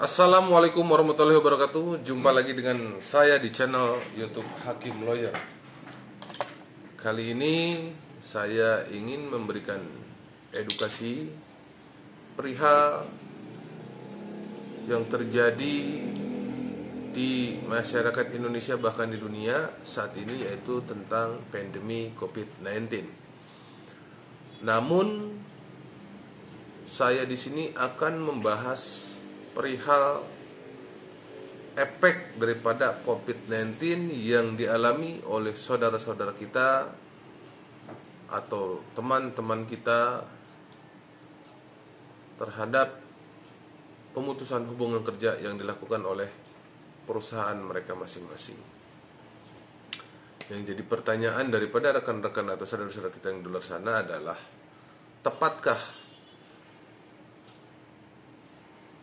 Assalamualaikum warahmatullahi wabarakatuh. Jumpa lagi dengan saya di channel YouTube Hakim Lawyer. Kali ini saya ingin memberikan edukasi perihal yang terjadi di masyarakat Indonesia bahkan di dunia saat ini, yaitu tentang pandemi COVID-19. Namun saya di sini akan membahas perihal efek daripada COVID-19 yang dialami oleh saudara-saudara kita atau teman-teman kita terhadap pemutusan hubungan kerja yang dilakukan oleh perusahaan mereka masing-masing. Yang jadi pertanyaan daripada rekan-rekan atau saudara-saudara kita yang di luar sana adalah, tepatkah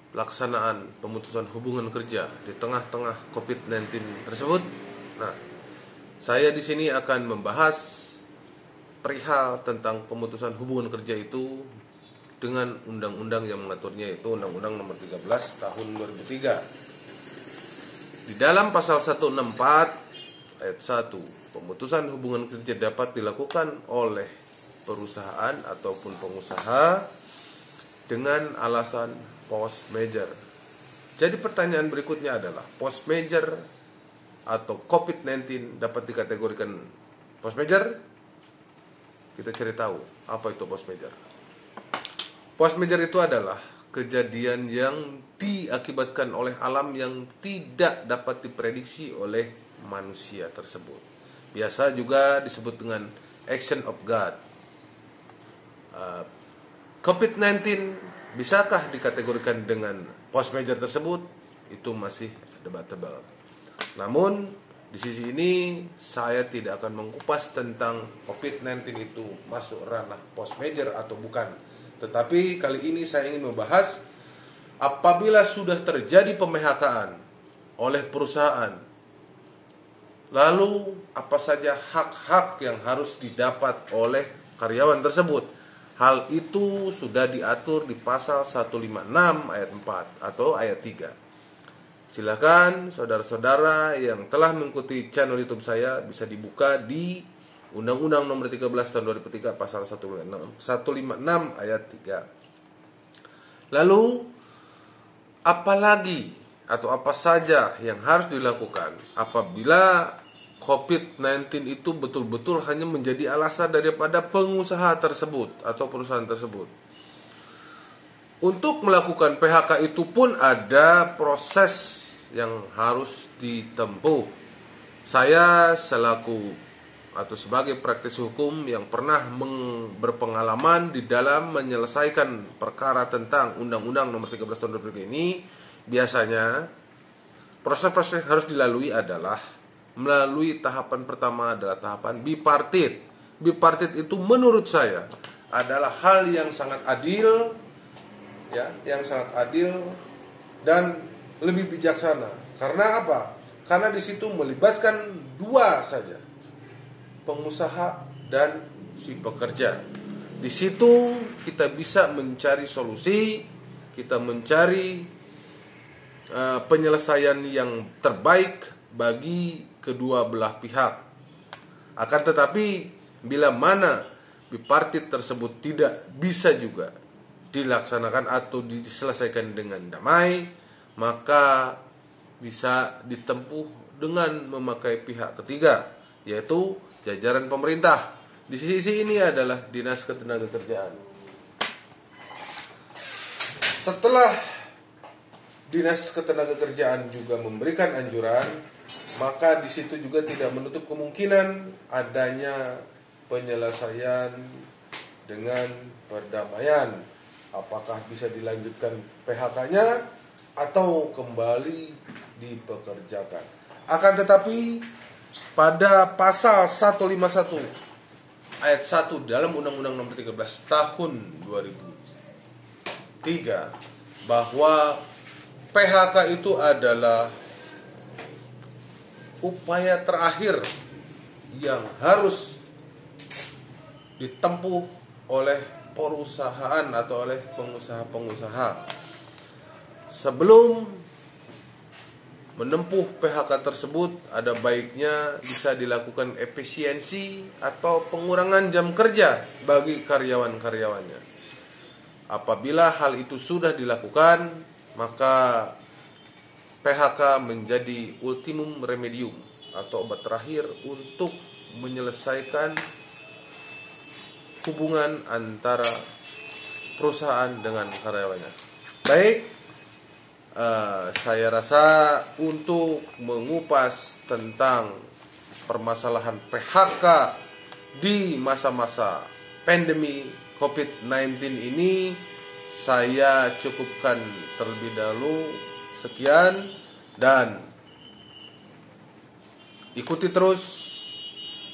pelaksanaan pemutusan hubungan kerja di tengah-tengah COVID-19 tersebut? Nah, saya di sini akan membahas perihal tentang pemutusan hubungan kerja itu dengan undang-undang yang mengaturnya, yaitu Undang-Undang Nomor 13 Tahun 2003. Di dalam pasal 164 ayat 1, pemutusan hubungan kerja dapat dilakukan oleh perusahaan ataupun pengusaha dengan alasan post major. Jadi pertanyaan berikutnya adalah, post major atau COVID-19 dapat dikategorikan post major? Kita cari tahu apa itu post major. Post major itu adalah kejadian yang diakibatkan oleh alam yang tidak dapat diprediksi oleh manusia tersebut. Biasa juga disebut dengan action of God. COVID-19 bisakah dikategorikan dengan post major tersebut? Itu masih debatable. Namun di sisi ini saya tidak akan mengupas tentang COVID-19 itu masuk ranah post major atau bukan. Tetapi kali ini saya ingin membahas apabila sudah terjadi pemphk-an oleh perusahaan, lalu apa saja hak-hak yang harus didapat oleh karyawan tersebut. Hal itu sudah diatur di pasal 156 ayat 4 atau ayat 3. Silakan saudara-saudara yang telah mengikuti channel YouTube saya bisa dibuka di Undang-Undang Nomor 13 Tahun 2003 pasal 156 ayat 3. Lalu apalagi atau apa saja yang harus dilakukan apabila COVID-19 itu betul-betul hanya menjadi alasan daripada pengusaha tersebut atau perusahaan tersebut. Untuk melakukan PHK itu pun ada proses yang harus ditempuh. Saya selaku atau sebagai praktisi hukum yang pernah berpengalaman di dalam menyelesaikan perkara tentang Undang-Undang Nomor 13 Tahun 2003 ini, biasanya proses-proses yang harus dilalui adalah melalui tahapan pertama adalah tahapan bipartit. Bipartit itu menurut saya adalah hal yang sangat adil, ya, yang sangat adil dan lebih bijaksana. Karena apa? Karena di situ melibatkan dua saja, pengusaha dan si pekerja. Di situ kita bisa mencari solusi, kita mencari penyelesaian yang terbaik bagi kedua belah pihak. Akan tetapi bila mana bipartit tersebut tidak bisa juga dilaksanakan atau diselesaikan dengan damai, maka bisa ditempuh dengan memakai pihak ketiga, yaitu jajaran pemerintah. Di sisi ini adalah Dinas Ketenagakerjaan. Setelah Dinas Ketenagakerjaan juga memberikan anjuran, maka di situ juga tidak menutup kemungkinan adanya penyelesaian dengan perdamaian. Apakah bisa dilanjutkan PHK-nya atau kembali dipekerjakan. Akan tetapi pada pasal 151 ayat 1 dalam Undang-Undang Nomor 13 Tahun 2003 bahwa PHK itu adalah upaya terakhir yang harus ditempuh oleh perusahaan atau oleh pengusaha-pengusaha. sebelum menempuh PHK tersebut, ada baiknya bisa dilakukan efisiensi atau pengurangan jam kerja bagi karyawan-karyawannya. Apabila hal itu sudah dilakukan, maka PHK menjadi ultimum remedium atau obat terakhir untuk menyelesaikan hubungan antara perusahaan dengan karyawannya. Baik, saya rasa untuk mengupas tentang permasalahan PHK di masa-masa pandemi COVID-19 ini, saya cukupkan terlebih dahulu. Sekian, dan ikuti terus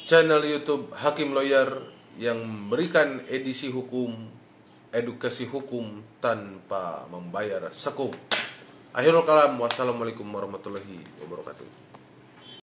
channel YouTube Hakim Lawyer yang memberikan edisi hukum, edukasi hukum tanpa membayar sekum. Akhirul kalam, wassalamualaikum warahmatullahi wabarakatuh.